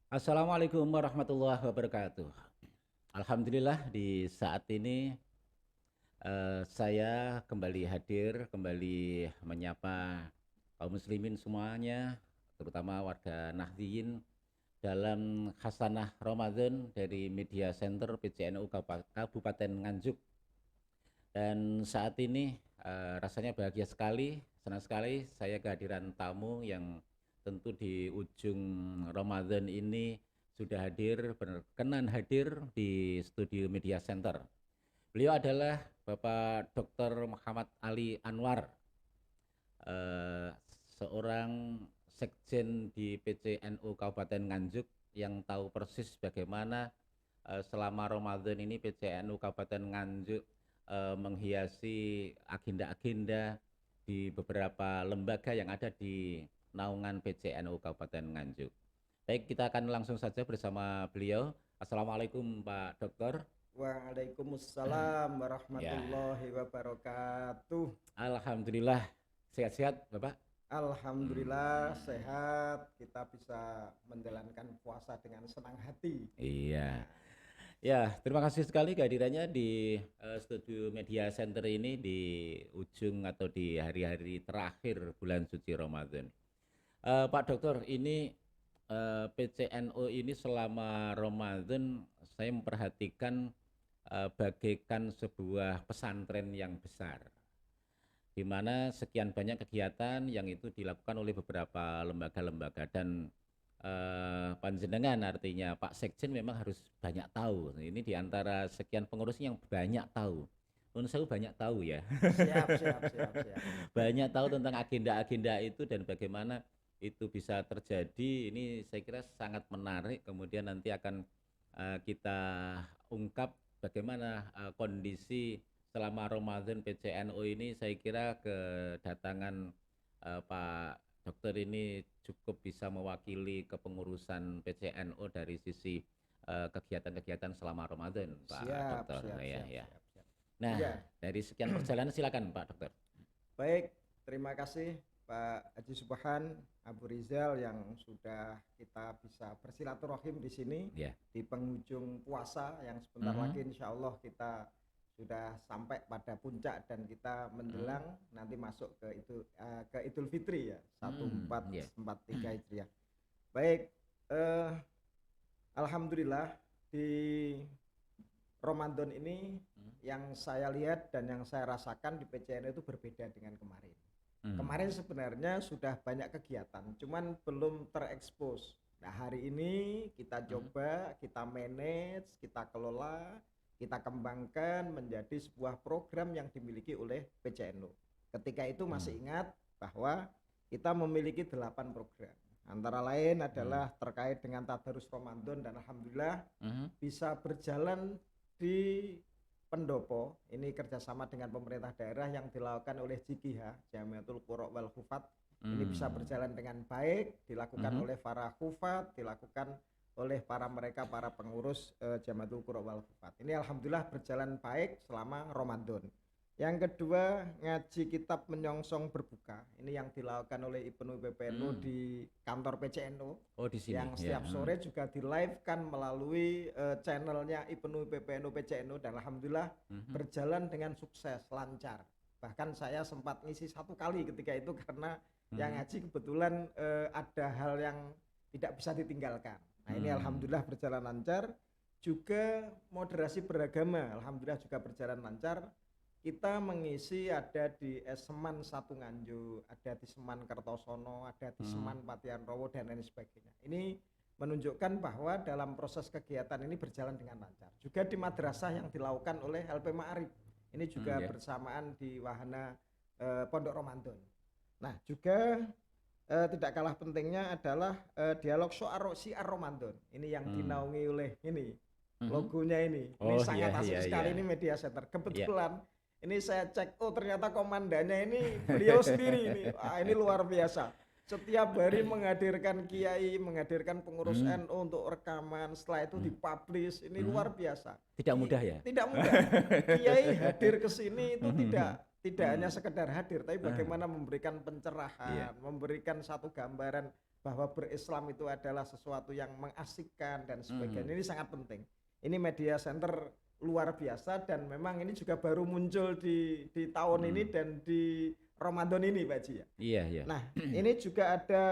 Assalamualaikum warahmatullahi wabarakatuh. Alhamdulillah di saat ini saya kembali hadir, kembali menyapa kaum muslimin semuanya, terutama warga Nahdliyin dalam Khasanah Ramadan dari Media Center PCNU Kabupaten Nganjuk. Dan saat ini rasanya bahagia sekali, senang sekali saya kehadiran tamu yang tentu di ujung Ramadan ini sudah hadir, berkenan hadir di studio Media Center. Beliau adalah Bapak Dr. Muhammad Ali Anwar, eh, seorang sekjen di PCNU Kabupaten Nganjuk yang tahu persis bagaimana selama Ramadan ini PCNU Kabupaten Nganjuk menghiasi agenda-agenda di beberapa lembaga yang ada di naungan PCNU Kabupaten Nganjuk. Baik, kita akan langsung saja bersama beliau. Assalamualaikum Pak Dokter. Waalaikumsalam Ya, warahmatullahi wabarakatuh. Alhamdulillah sehat-sehat Bapak. Alhamdulillah Hmm, sehat, kita bisa menjalankan puasa dengan senang hati. iya. Nah, Ya, terima kasih sekali kehadirannya di studio Media Center ini di ujung atau di hari-hari terakhir bulan suci Ramadan. Pak Dokter, ini PCNO ini selama Ramadan saya memperhatikan bagaikan sebuah pesantren yang besar, di mana sekian banyak kegiatan yang itu dilakukan oleh beberapa lembaga-lembaga dan panjenengan artinya Pak Sekjen memang harus banyak tahu. Ini di antara sekian pengurus yang banyak tahu. Menurut saya banyak tahu ya. siap, siap, siap, siap. Banyak tahu tentang agenda-agenda itu dan bagaimana itu bisa terjadi. Ini saya kira sangat menarik. Kemudian nanti akan kita ungkap bagaimana kondisi selama Ramadan PCNO ini. Saya kira kedatangan Pak Dokter ini cukup bisa mewakili kepengurusan PCNO dari sisi kegiatan-kegiatan selama Ramadan, Pak Siap, Dokter. siap, Ya, siap, ya. siap, siap. Nah, Iya, dari sekian perjalanan silakan Pak Dokter. baik. Terima kasih Pak Haji Subhan Abu Rizal yang sudah kita bisa bersilaturahim di sini Ya. di penghujung puasa yang sebentar Mhm. lagi insya Allah kita sudah sampai pada puncak dan kita Mhm. menjelang nanti masuk ke Idul Fitri ya Ya. 1443 Hijriah. Baik, eh, alhamdulillah di Ramadan ini Mhm. yang saya lihat dan yang saya rasakan di PCN itu berbeda dengan kemarin. Mhm. Kemarin sebenarnya sudah banyak kegiatan, cuman belum terekspos. Nah, hari ini kita Mhm. coba, kita manage, kita kelola, kita kembangkan menjadi sebuah program yang dimiliki oleh PCNU. Ketika itu masih Mhm. ingat bahwa kita memiliki 8 program. Antara lain Mhm. adalah terkait dengan Tadarus Ramadan dan alhamdulillah Mhm. bisa berjalan di Pendopo. Ini kerjasama dengan pemerintah daerah yang dilakukan oleh JIKIHA, Jamiatul Qura wal Hufat. Ini bisa Mhm. berjalan dengan baik, dilakukan Mhm. oleh para hufat, dilakukan oleh para pengurus Jamiatul Qura wal Hufat. Ini alhamdulillah berjalan baik selama Ramadan. Yang kedua, ngaji kitab menyongsong berbuka. Ini yang dilakukan oleh Ibnu PPNU Mhm. di kantor PCNU Oh, di sini yang ya. setiap sore juga di live kan melalui channelnya IPNU PPNU PCNU dan alhamdulillah Mhm. berjalan dengan sukses lancar. Bahkan saya sempat ngisi satu kali ketika itu karena yang Mhm. ngaji kebetulan ada hal yang tidak bisa ditinggalkan. Nah, ini Mhm. alhamdulillah berjalan lancar. Juga moderasi beragama alhamdulillah juga berjalan lancar. Kita mengisi ada di Seman Satu Nganjuk, ada di Seman Kertosono, ada di Mhm. Seman Patian Rowo dan lain sebagainya. Ini menunjukkan bahwa dalam proses kegiatan ini berjalan dengan lancar. Juga di madrasah yang dilakukan oleh LP Ma'arif. Ini Mhm, juga ya. bersamaan di wahana Pondok Ramadan. Nah, juga tidak kalah pentingnya adalah dialog soal siar Ramadan. Ini yang Mhm. dinaungi oleh ini Mhm. logonya ini. Ini Oh, sangat iya, asik iya, sekali iya. ini media center. Iya. Kebetulan ini saya cek, oh ternyata komandannya ini beliau sendiri ini. Wah, ini luar biasa. Setiap hari menghadirkan kiai, menghadirkan pengurus Mhm. NU untuk rekaman, setelah itu Mhm. dipublish, ini Mhm. luar biasa. Tidak mudah ya? Tidak mudah. Kiai hadir ke sini itu Mhm. tidak hanya Mhm. sekedar hadir, tapi Ah, bagaimana memberikan iya. pencerahan, memberikan satu gambaran bahwa berislam itu adalah sesuatu yang mengasyikkan dan sebagainya. Mhm. Ini sangat penting. Ini media center luar biasa dan memang ini juga baru muncul di tahun ini Mhm. dan di Ramadan ini Pak Ji ya. Iya iya. Nah, ini juga ada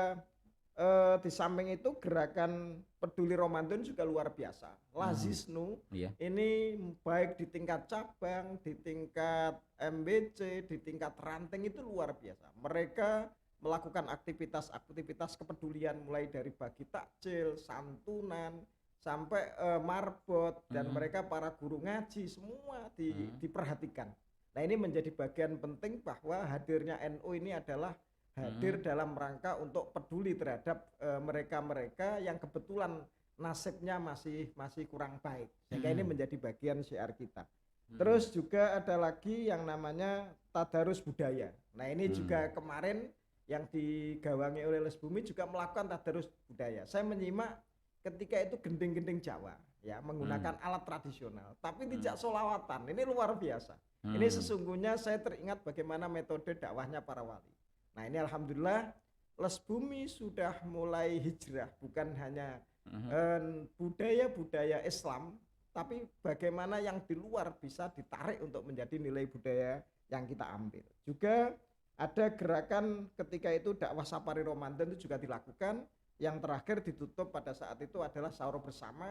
di samping itu gerakan peduli Ramadan juga luar biasa. Mhm. Lazisnu Iya. ini baik di tingkat cabang, di tingkat MBC, di tingkat ranting itu luar biasa. Mereka melakukan aktivitas-aktivitas kepedulian mulai dari bagi takjil, santunan, sampai marbot dan Mhm. mereka para guru ngaji semua Mhm. diperhatikan. Nah, ini menjadi bagian penting bahwa hadirnya NU ini adalah hadir Mhm. dalam rangka untuk peduli terhadap mereka-mereka yang kebetulan nasibnya masih masih kurang baik. Sehingga ini Mhm. menjadi bagian syiar kita. Mhm. Terus juga ada lagi yang namanya tadarus budaya. Nah, ini Mhm. juga kemarin yang digawangi oleh Les Bumi juga melakukan tadarus budaya. Saya menyimak ketika itu gending-gending Jawa ya Mhm. menggunakan alat tradisional, tapi Mhm. tidak solawatan. Ini luar biasa. Ini Mhm. sesungguhnya saya teringat bagaimana metode dakwahnya para wali. Nah, ini alhamdulillah Les Bumi sudah mulai hijrah, bukan hanya Mhm. budaya-budaya Islam, tapi bagaimana yang di luar bisa ditarik untuk menjadi nilai budaya yang kita ambil. Juga ada gerakan ketika itu dakwah safari Ramadan itu juga dilakukan. Yang terakhir ditutup pada saat itu adalah sahur bersama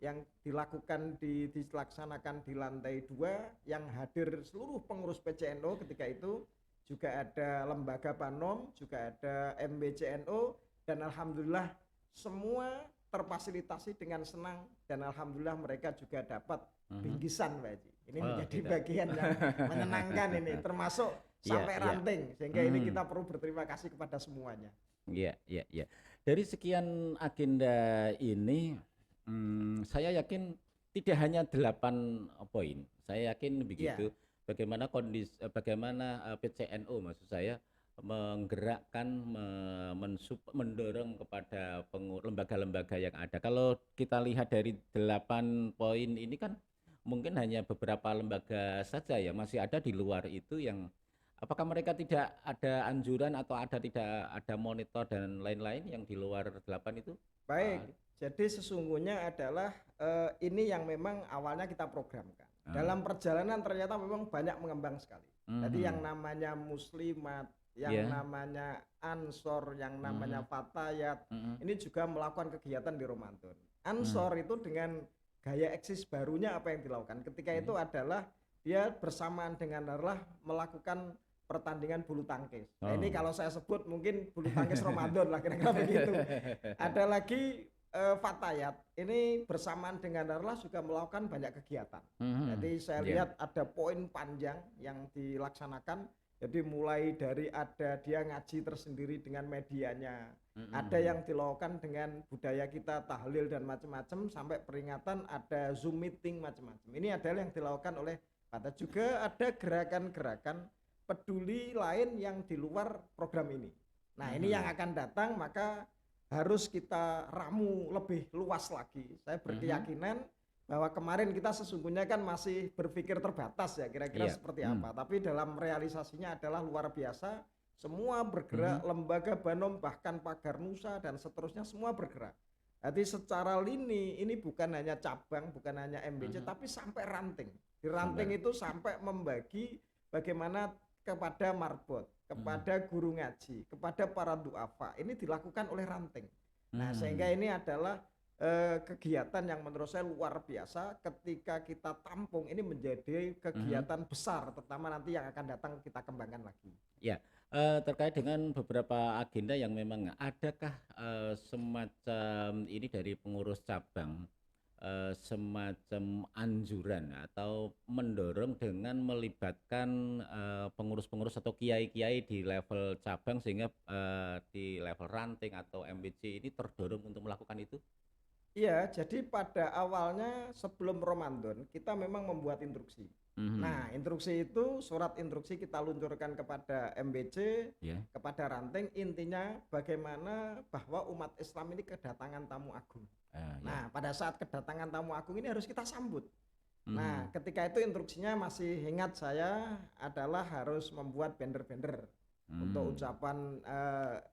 yang dilaksanakan di lantai 2 yang hadir seluruh pengurus PCNO ketika itu, juga ada lembaga Panom, juga ada MBCNO, dan alhamdulillah semua terfasilitasi dengan senang dan alhamdulillah mereka juga dapat Mhm. bingkisan Pak Haji. Ini Oh, menjadi tidak. bagian yang menyenangkan ini termasuk Iya sampai iya. ranting sehingga ini Mhm. kita perlu berterima kasih kepada semuanya. Iya iya iya. Dari sekian agenda ini, saya yakin tidak hanya 8 poin. Saya yakin Iya, begitu, bagaimana, PCNO maksud saya, menggerakkan, mendorong kepada lembaga-lembaga yang ada. Kalau kita lihat dari 8 poin ini kan mungkin hanya beberapa lembaga saja ya, masih ada di luar itu yang apakah mereka tidak ada anjuran atau tidak ada monitor dan lain-lain yang di luar 8 itu, Pak baik. Ali? Jadi sesungguhnya adalah ini yang memang awalnya kita programkan. Ah, Dalam perjalanan ternyata memang banyak mengembang sekali. Jadi yang mhm, namanya muslimat, yang iya, namanya ansor, yang namanya mhm, fatayat, mhm, ini juga melakukan kegiatan di Ramadan. mhm, Ansor itu dengan gaya eksis barunya apa yang dilakukan ketika itu mhm. adalah dia bersamaan dengan adalah melakukan pertandingan bulu tangkis. Nah, ini Oh. kalau saya sebut mungkin bulu tangkis Ramadan lah kira-kira begitu. Ada lagi Fatayat ini bersamaan dengan Darlas juga melakukan banyak kegiatan. Mhm, Jadi saya iya, lihat ada poin panjang yang dilaksanakan. Jadi mulai dari ada dia ngaji tersendiri dengan medianya, ada mhm, yang dilakukan dengan budaya kita tahlil dan macam-macam sampai peringatan ada Zoom meeting macam-macam. Ini adalah yang dilakukan oleh Fatayat. Juga ada gerakan-gerakan peduli lain yang di luar program ini. Nah, ini yang mhm, akan datang maka harus kita ramu lebih luas lagi. Saya mhm, berkeyakinan bahwa kemarin kita sesungguhnya kan masih berpikir terbatas ya kira-kira iya, seperti apa. Tapi dalam realisasinya adalah luar biasa. Semua bergerak, mhm, lembaga Banom bahkan Pagar Nusa dan seterusnya semua bergerak. Jadi secara lini ini bukan hanya cabang, bukan hanya MBC, mhm, tapi sampai ranting. Di ranting sampai itu sampai membagi bagaimana kepada marbot, mhm, kepada guru ngaji, kepada para duafa. Ini dilakukan oleh ranting. Nah, sehingga mhm, ini adalah kegiatan yang menurut saya luar biasa ketika kita tampung ini menjadi mhm. kegiatan besar, terutama nanti yang akan datang kita kembangkan lagi. Ya, terkait dengan beberapa agenda yang memang adakah, semacam ini dari pengurus cabang, semacam anjuran atau mendorong dengan melibatkan, pengurus-pengurus atau kiai-kiai di level cabang sehingga, di level ranting atau MBC ini terdorong untuk melakukan itu? Iya, jadi pada awalnya sebelum Ramadan kita memang membuat instruksi. Nah, Mhm, instruksi itu surat instruksi kita luncurkan kepada MBC, ya, kepada ranting, intinya bagaimana bahwa umat Islam ini kedatangan tamu agung. ya, Nah, pada saat kedatangan tamu agung ini harus kita sambut. Nah, mhm, ketika itu instruksinya masih ingat saya adalah harus membuat banner-banner. untuk Hmm. ucapan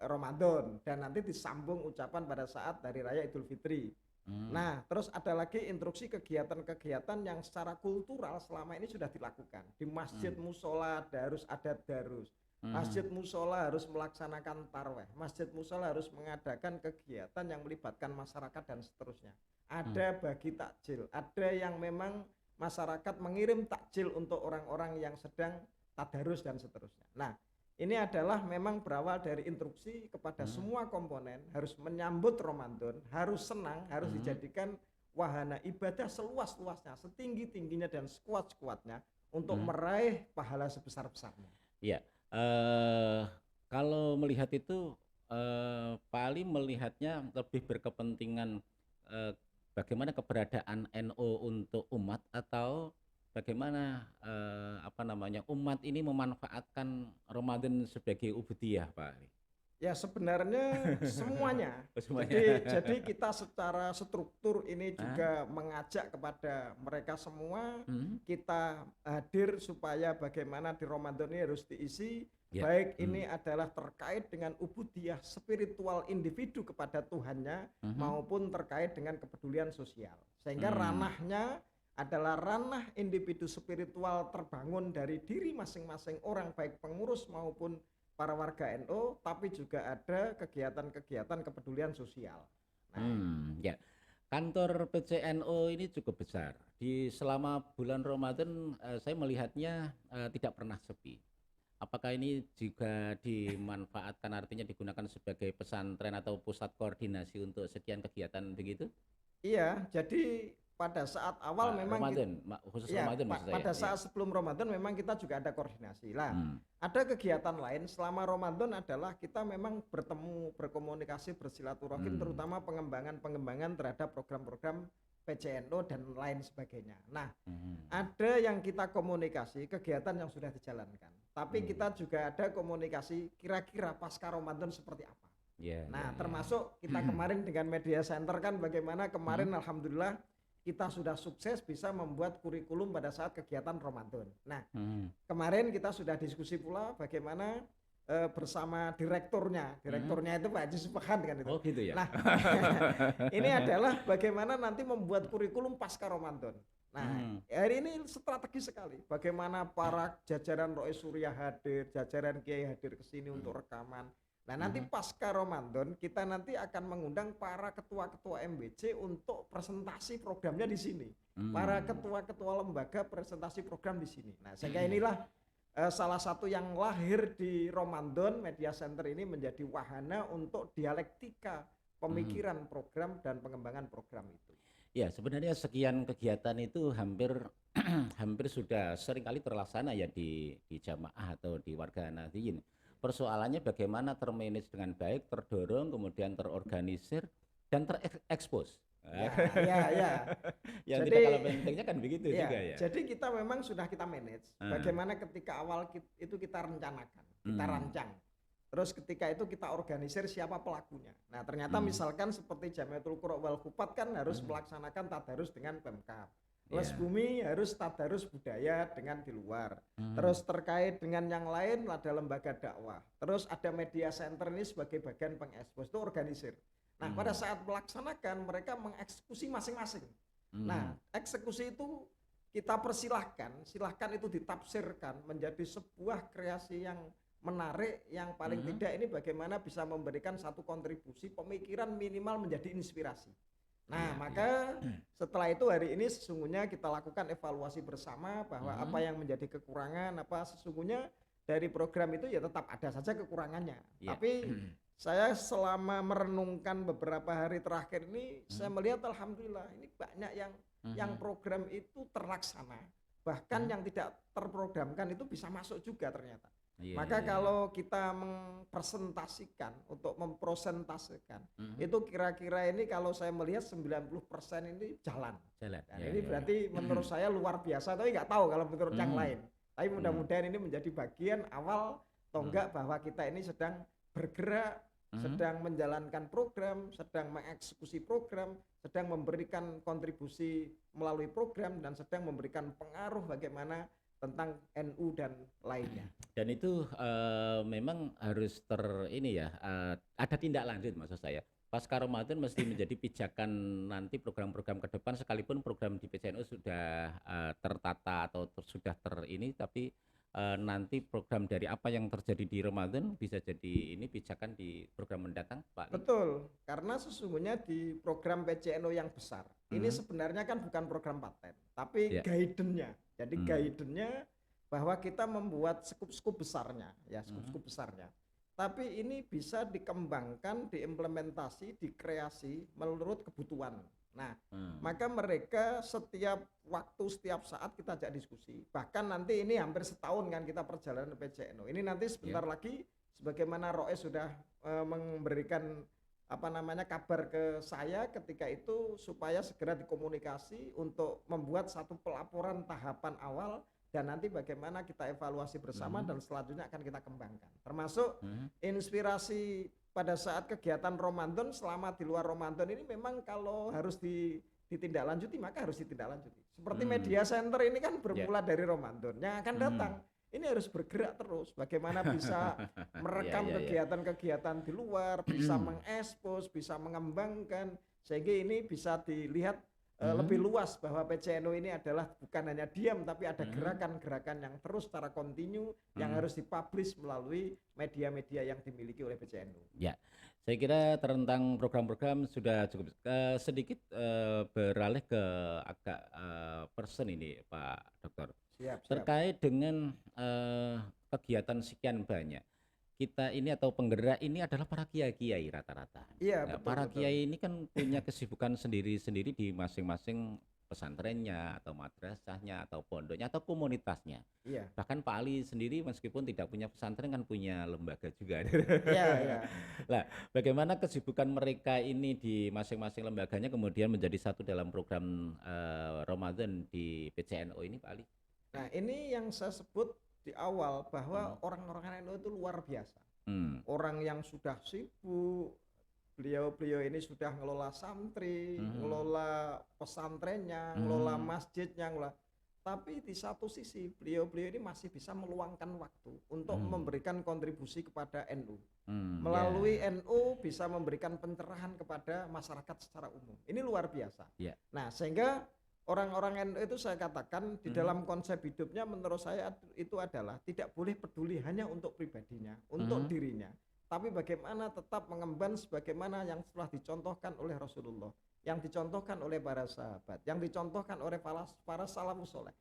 Ramadan dan nanti disambung ucapan pada saat Hari Raya Idul Fitri. Hmm. Nah, terus ada lagi instruksi kegiatan-kegiatan yang secara kultural selama ini sudah dilakukan. Di masjid Hmm. musola harus ada darus. Masjid Hmm. musola harus melaksanakan tarweh. Masjid musola harus mengadakan kegiatan yang melibatkan masyarakat dan seterusnya. Hmm. Ada bagi takjil, ada yang memang masyarakat mengirim takjil untuk orang-orang yang sedang tadarus dan seterusnya. Nah, ini adalah memang berawal dari instruksi kepada Hmm. semua komponen harus menyambut Ramadan, harus senang, harus Hmm. dijadikan wahana ibadah seluas-luasnya, setinggi-tingginya dan sekuat-sekuatnya untuk Hmm. meraih pahala sebesar-besarnya. Ya, eh, kalau melihat itu, Pak Ali melihatnya lebih berkepentingan eh, bagaimana keberadaan NU untuk umat atau bagaimana apa namanya umat ini memanfaatkan Ramadan sebagai ubudiyah, Pak Ali? Ya sebenarnya semuanya. Semuanya. Jadi kita secara struktur ini Hah? juga mengajak kepada mereka semua Hmm? kita hadir supaya bagaimana di Ramadan ini harus diisi Ya. baik ini Hmm. adalah terkait dengan ubudiyah spiritual individu kepada Tuhannya Mhm. maupun terkait dengan kepedulian sosial. Sehingga Hmm. ranahnya adalah ranah individu spiritual terbangun dari diri masing-masing orang baik pengurus maupun para warga NU, tapi juga ada kegiatan-kegiatan kepedulian sosial. Nah, Ya. Kantor PCNO ini cukup besar. Di selama bulan Ramadan, saya melihatnya tidak pernah sepi. Apakah ini juga dimanfaatkan, artinya digunakan sebagai pesantren atau pusat koordinasi untuk sekian kegiatan begitu? iya, jadi pada saat awal memang Ramadan, khusus ya, Ramadan maksud saya. pada Iya. saat sebelum Ramadan memang kita juga ada koordinasi. Lah, Hmm. ada kegiatan lain selama Ramadan adalah kita memang bertemu, berkomunikasi, bersilaturahim, Hmm. terutama pengembangan-pengembangan terhadap program-program PCNO dan lain sebagainya. Nah, Hmm. ada yang kita komunikasi, kegiatan yang sudah dijalankan. Tapi Hmm. kita juga ada komunikasi kira-kira pasca Ramadan seperti apa. Ya, ya, Nah, ya. termasuk kita kemarin dengan media center kan bagaimana kemarin Hmm. alhamdulillah kita sudah sukses bisa membuat kurikulum pada saat kegiatan Ramadan. Nah, Hmm. kemarin kita sudah diskusi pula bagaimana bersama direkturnya. Hmm. Direkturnya itu Pak Haji Subhan kan itu. Oh gitu ya. Nah, ini adalah bagaimana nanti membuat kurikulum pasca Ramadan. Nah, Hmm. hari ini strategi sekali. Bagaimana para jajaran Rois Surya hadir, jajaran Kiai hadir ke sini Hmm. untuk rekaman. Nah, nanti Hmm. pasca Ramadan kita nanti akan mengundang para ketua-ketua MBC untuk presentasi programnya di sini. Para Hmm. ketua-ketua lembaga presentasi program di sini. Nah, sehingga inilah salah satu yang lahir di Ramadan Media Center ini menjadi wahana untuk dialektika Hmm. pemikiran program dan pengembangan program itu. Ya, sebenarnya sekian kegiatan itu hampir hampir sudah seringkali terlaksana ya di jamaah atau di warga Nahdliyin. Persoalannya bagaimana termanage dengan baik, terdorong, kemudian terorganisir dan terekspos. Ya, ya, ya. Yang tidak Jadi kalah pentingnya kan begitu ya, juga ya. jadi kita memang sudah kita manage. Ah. Bagaimana ketika awal itu kita rencanakan, kita Hmm. rancang. Terus ketika itu kita organisir siapa pelakunya. Nah, ternyata Hmm. misalkan seperti Jamiatul Qura wal Hufat kan harus Hmm. melaksanakan tadarus dengan Pemkab. Les Ya. Bumi harus tadarus budaya dengan di luar. Hmm. Terus terkait dengan yang lain ada lembaga dakwah. Terus ada media center ini sebagai bagian pengekspos itu organisir. Nah, pada Hmm. saat melaksanakan mereka mengeksekusi masing-masing. Nah, Hmm. eksekusi itu kita silahkan itu ditafsirkan menjadi sebuah kreasi yang menarik, yang paling Hmm. tidak ini bagaimana bisa memberikan satu kontribusi pemikiran minimal menjadi inspirasi. Nah, Iya, maka iya. setelah itu hari ini sesungguhnya kita lakukan evaluasi bersama bahwa apa Hmm. yang menjadi kekurangan, apa sesungguhnya dari program itu ya tetap ada saja kekurangannya. Iya. Tapi saya selama merenungkan beberapa hari terakhir ini, saya Hmm. melihat alhamdulillah ini banyak yang Hmm. program itu terlaksana. Bahkan Hmm. yang tidak terprogramkan itu bisa masuk juga ternyata. Iya, Maka iya, iya. kalau kita mempresentasikan untuk mempresentasikan, Hmm. itu kira-kira ini kalau saya melihat 90% ini jalan. Jalan. Dan Ya, ini ya, ya. berarti menurut saya luar biasa, tapi nggak tahu kalau menurut yang Hmm. lain. Tapi Hmm. mudah-mudahan ini menjadi bagian awal atau Hmm. enggak bahwa kita ini sedang bergerak, Hmm. sedang menjalankan program, sedang mengeksekusi program, sedang memberikan kontribusi melalui program dan sedang memberikan pengaruh bagaimana tentang NU dan lainnya. Dan itu memang harus ini ya, ada tindak lanjut maksud saya. Pasca Ramadan mesti menjadi pijakan nanti program-program ke depan, sekalipun program di PCNU sudah tertata atau sudah ini, tapi nanti program dari apa yang terjadi di Ramadan bisa jadi ini pijakan di program mendatang, Pak. Betul, karena sesungguhnya di program PCNU yang besar, ini sebenarnya kan bukan program paten, tapi Ya. guidance-nya. Jadi guidance-nya bahwa kita membuat skup-skup besarnya, ya skup-skup besarnya. Tapi ini bisa dikembangkan, diimplementasi, dikreasi menurut kebutuhan. Nah, maka mereka setiap waktu, setiap saat kita ajak diskusi. Bahkan nanti ini hampir setahun kan kita perjalanan PCNU. Ini nanti sebentar lagi, sebagaimana Roes sudah memberikan kabar ke saya ketika itu, supaya segera dikomunikasi untuk membuat satu pelaporan tahapan awal, dan nanti bagaimana kita evaluasi bersama dan selanjutnya akan kita kembangkan. Termasuk inspirasi pada saat kegiatan Ramadan, selama di luar Ramadan ini memang kalau harus ditindaklanjuti maka harus ditindaklanjuti. Seperti media center ini kan bermula dari Ramadan, yang akan datang ini harus bergerak terus. Bagaimana bisa merekam kegiatan-kegiatan di luar, bisa mengekspos, bisa mengembangkan, sehingga ini bisa dilihat lebih luas bahwa PCNU ini adalah bukan hanya diam, tapi ada gerakan-gerakan yang terus secara kontinu yang harus dipublish melalui media-media yang dimiliki oleh PCNU. Ya, saya kira tentang program-program sudah cukup. Sedikit beralih ke agak person ini, Pak Dokter. Siap. Terkait dengan kegiatan sekian banyak, kita ini atau penggerak ini adalah para kiai-kiai rata-rata. Iya, Nah, betul, para betul. kiai ini kan punya kesibukan sendiri-sendiri di masing-masing pesantrennya atau madrasahnya atau pondoknya atau komunitasnya. Iya. Bahkan Pak Ali sendiri meskipun tidak punya pesantren kan punya lembaga juga. Iya. Nah, bagaimana kesibukan mereka ini di masing-masing lembaganya kemudian menjadi satu dalam program Ramadan di PCNU ini, Pak Ali? Nah, ini yang saya sebut di awal bahwa orang-orang NU itu luar biasa. Orang yang sudah sibuk, beliau ini sudah ngelola santri, ngelola pesantrennya, ngelola masjidnya, tapi di satu sisi beliau ini masih bisa meluangkan waktu untuk memberikan kontribusi kepada NU. Melalui NU bisa memberikan pencerahan kepada masyarakat secara umum. Ini luar biasa. Nah, sehingga orang-orang NU itu saya katakan di dalam konsep hidupnya menurut saya itu adalah tidak boleh peduli hanya untuk pribadinya, untuk dirinya, tapi bagaimana tetap mengemban sebagaimana yang telah dicontohkan oleh Rasulullah, yang dicontohkan oleh para sahabat, yang dicontohkan oleh para salafus soleh.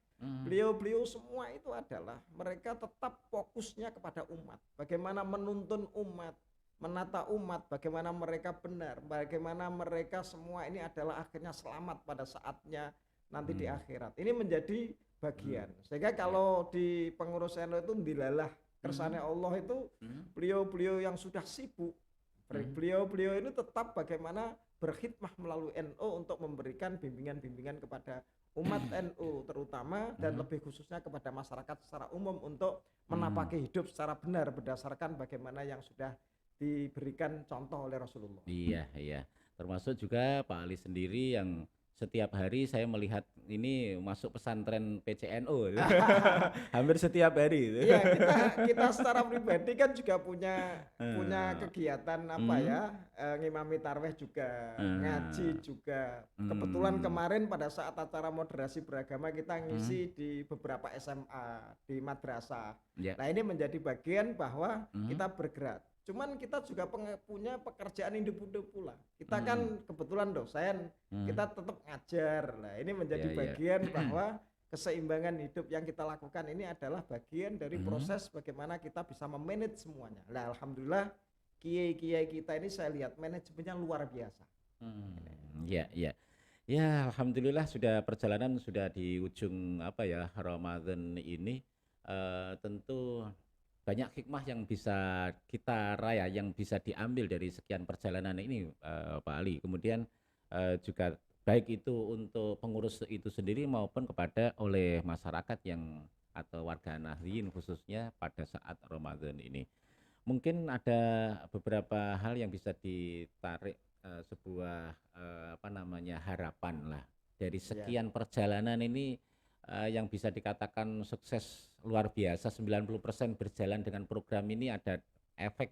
Beliau semua itu adalah mereka tetap fokusnya kepada umat, bagaimana menuntun umat, menata umat, bagaimana mereka benar, bagaimana mereka semua ini adalah akhirnya selamat pada saatnya nanti di akhirat. Ini menjadi bagian. Sehingga kalau di pengurus NU itu dilalah kersane Allah itu beliau yang sudah sibuk. Beliau ini tetap bagaimana berkhidmah melalui NU untuk memberikan bimbingan-bimbingan kepada umat NU terutama, dan lebih khususnya kepada masyarakat secara umum untuk menapaki hidup secara benar berdasarkan bagaimana yang sudah diberikan contoh oleh Rasulullah. Iya. Termasuk juga Pak Ali sendiri yang setiap hari saya melihat ini masuk pesantren PCNU. Hampir setiap hari. Iya, kita secara pribadi kan juga punya kegiatan ngimami tarweh juga, ngaji juga. Kebetulan kemarin pada saat acara moderasi beragama kita ngisi di beberapa SMA, di madrasah. Nah, ini menjadi bagian bahwa kita bergerak. Cuman kita juga punya pekerjaan hidup pula. Kita kan kebetulan dosen, kita tetap ngajar. Nah, ini menjadi bagian bahwa keseimbangan hidup yang kita lakukan ini adalah bagian dari proses bagaimana kita bisa memanage semuanya. Nah, alhamdulillah kiai-kiai kita ini saya lihat manajemennya luar biasa. Iya. Ya, alhamdulillah perjalanan sudah di ujung Ramadan ini. Tentu banyak hikmah yang bisa kita raya, yang bisa diambil dari sekian perjalanan ini, Pak Ali. Kemudian juga baik itu untuk pengurus itu sendiri maupun oleh masyarakat yang atau warga Nahdliyin khususnya pada saat Ramadan ini. Mungkin ada beberapa hal yang bisa ditarik sebuah harapan lah dari sekian perjalanan ini. yang bisa dikatakan sukses luar biasa 90% berjalan dengan program ini ada efek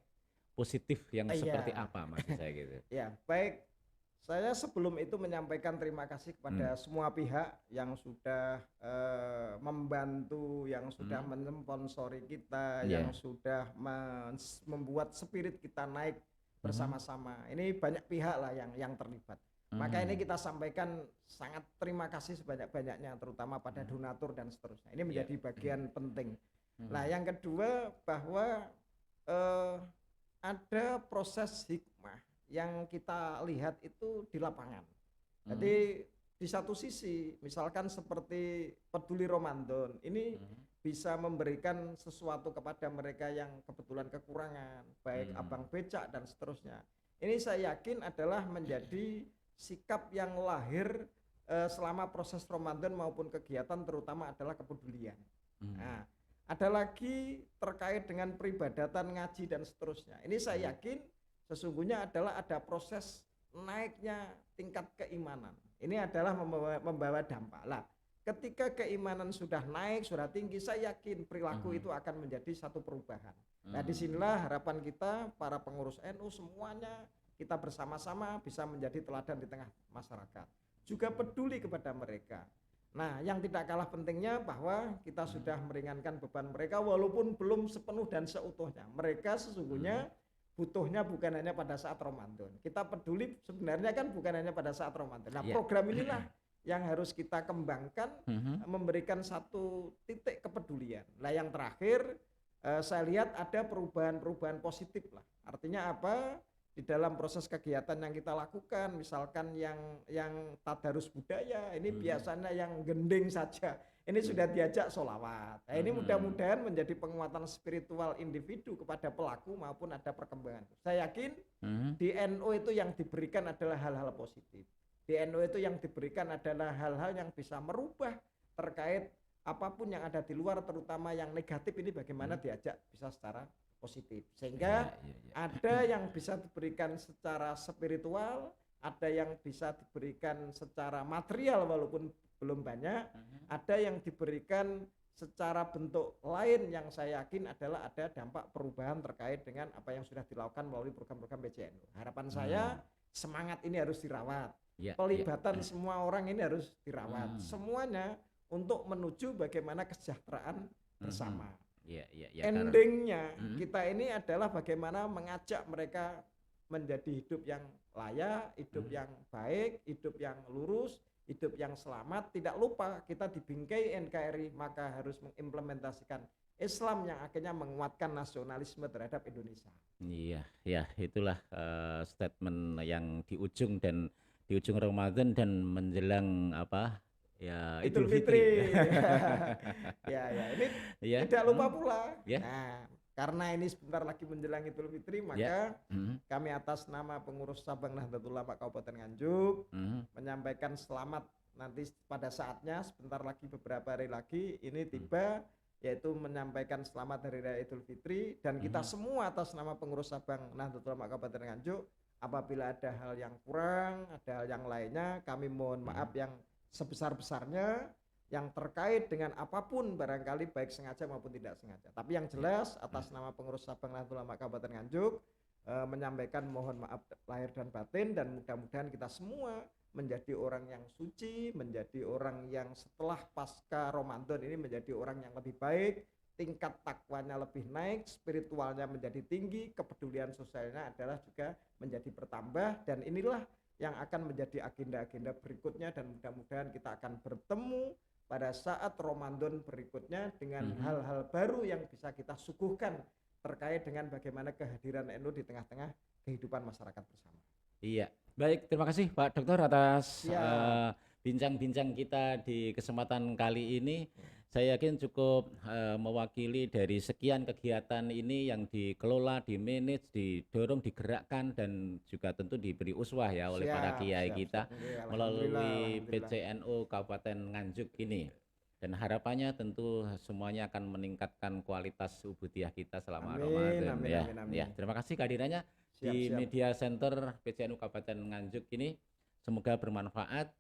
positif yang seperti Iya. apa maksud saya gitu? Ya, baik. Saya sebelum itu menyampaikan terima kasih Hmm, kepada semua pihak yang sudah membantu, yang sudah hmm, mensponsori kita, yang iya, sudah membuat spirit kita naik mhm, bersama-sama. Ini banyak pihak lah yang terlibat. Maka ini mmm, kita sampaikan sangat terima kasih sebanyak-banyaknya, terutama pada mhm, donatur dan seterusnya. Ini iya, menjadi bagian penting. Nah, mhm, yang kedua bahwa eh, ada proses hikmah yang kita lihat itu di lapangan. mhm, Jadi di satu sisi misalkan seperti Peduli Ramadan ini mhm, bisa memberikan sesuatu kepada mereka yang kebetulan kekurangan, baik mmm, abang becak dan seterusnya. Ini saya yakin adalah menjadi sikap yang lahir selama proses Ramadan maupun kegiatan, terutama adalah kepedulian. mmm, Nah, ada lagi terkait dengan peribadatan ngaji dan seterusnya. Ini saya mhm, yakin sesungguhnya adalah ada proses naiknya tingkat keimanan. Ini adalah membawa dampak. Lah, ketika keimanan sudah naik, sudah tinggi, saya yakin perilaku mhm, itu akan menjadi satu perubahan. Nah, mmm, disinilah harapan kita, para pengurus NU semuanya, kita bersama-sama bisa menjadi teladan di tengah masyarakat. Juga peduli kepada mereka. Nah, yang tidak kalah pentingnya bahwa kita mhm, sudah meringankan beban mereka walaupun belum sepenuh dan seutuhnya. Mereka mhm, sesungguhnya butuhnya bukan hanya pada saat Ramadan. Kita peduli sebenarnya kan bukan hanya pada saat Ramadan. Nah, iya, program inilah yang harus kita kembangkan, mhm, memberikan satu titik kepedulian. Nah, yang terakhir saya lihat ada perubahan-perubahan positif lah. Artinya apa? Di dalam proses kegiatan yang kita lakukan, misalkan yang tadarus budaya, ini mhm, biasanya yang gending saja. Ini sudah diajak sholawat. Nah, ini mhm, mudah-mudahan menjadi penguatan spiritual individu kepada pelaku maupun ada perkembangan. Saya yakin mhm, di NU itu yang diberikan adalah hal-hal positif. Di NU itu yang diberikan adalah hal-hal yang bisa merubah terkait apapun yang ada di luar, terutama yang negatif ini bagaimana mhm, diajak bisa secara positif. iya, Sehingga iya, iya, ada yang bisa diberikan secara spiritual, ada yang bisa diberikan secara material walaupun belum banyak, mhm, ada yang diberikan secara bentuk lain yang saya yakin adalah ada dampak perubahan terkait dengan apa yang sudah dilakukan melalui program-program PCNU. Harapan saya mmm, semangat ini harus dirawat, iya, iya, pelibatan semua orang ini harus dirawat, mmm, semuanya untuk menuju bagaimana kesejahteraan mhm, bersama. iya, iya, iya, Endingnya mhm, kita ini adalah bagaimana mengajak mereka menjadi hidup yang layak, hidup mhm, yang baik, hidup yang lurus, hidup yang selamat. Tidak lupa kita di bingkai NKRI maka harus mengimplementasikan Islam yang akhirnya menguatkan nasionalisme terhadap Indonesia. iya, iya, itulah, statement yang di ujung Ramadan dan menjelang apa, ya Idul Idul Fitri. Fitri. Ya, ya, ini Iya, tidak lupa pula. iya, Nah, karena ini sebentar lagi menjelang Idul Fitri, iya, maka mhm, kami atas nama pengurus cabang Nahdlatul Ulama Kabupaten Nganjuk mhm, menyampaikan selamat nanti pada saatnya sebentar lagi beberapa hari lagi ini mmm, tiba, yaitu menyampaikan selamat Hari Raya Idul Fitri, dan kita mhm, semua atas nama pengurus cabang Nahdlatul Ulama Kabupaten Nganjuk apabila ada hal yang kurang, ada hal yang lainnya, kami mohon mhm, maaf yang sebesar-besarnya yang terkait dengan apapun barangkali baik sengaja maupun tidak sengaja. Tapi yang iya, jelas mhm, atas nama pengurus cabang Nahdlatul Ulama Kabupaten Nganjuk menyampaikan mohon maaf lahir dan batin, dan mudah-mudahan kita semua menjadi orang yang suci, menjadi orang yang setelah pasca Ramadan ini menjadi orang yang lebih baik, tingkat takwanya lebih naik, spiritualnya menjadi tinggi, kepedulian sosialnya adalah juga menjadi bertambah, dan inilah yang akan menjadi agenda-agenda berikutnya, dan mudah-mudahan kita akan bertemu pada saat Ramadan berikutnya dengan mhm. hal-hal baru yang bisa kita suguhkan terkait dengan bagaimana kehadiran NU di tengah-tengah kehidupan masyarakat bersama. Iya, baik, terima kasih Pak Dokter atas Siap. bincang-bincang kita di kesempatan kali ini. Saya yakin cukup mewakili dari sekian kegiatan ini yang dikelola, di-manage, didorong, digerakkan, dan juga tentu diberi uswah ya oleh para Siap, kiai siap, siap. kita Oke, alhamdulillah, melalui alhamdulillah. PCNU Kabupaten Nganjuk ini. Dan harapannya tentu semuanya akan meningkatkan kualitas ubudiyah kita selama Amin, Ramadan amin, ya. amin, Ya, amin. terima kasih kehadirannya Siap, di siap. Media Center PCNU Kabupaten Nganjuk ini. Semoga bermanfaat.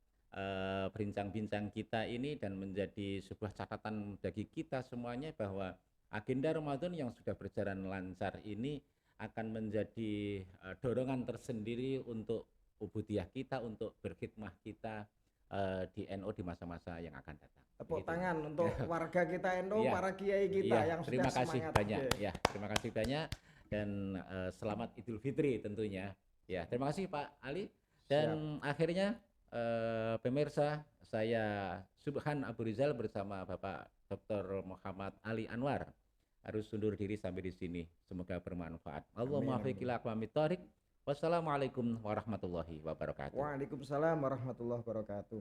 bincang-bincang kita ini dan menjadi sebuah catatan bagi kita semuanya bahwa agenda Ramadan yang sudah berjalan lancar ini akan menjadi dorongan tersendiri untuk ubudiyah kita, untuk berkhidmah kita di NU di masa-masa yang akan datang. Tepuk Begitu. tangan untuk warga kita NU, Iya, para kiai kita iya, yang sudah terima kasih semangat. banyak. Oke. Ya, terima kasih banyak dan selamat Idul Fitri tentunya. Ya, terima kasih Pak Ali. Siap. Dan akhirnya pemirsa, saya Subhan Abu Rizal bersama Bapak Dr. Muhammad Ali Anwar harus undur diri sampai di sini. Semoga bermanfaat. Allahumma Amin, afiq amin. ila aqwamit thoriq. Wassalamualaikum warahmatullahi wabarakatuh. Waalaikumsalam warahmatullahi wabarakatuh.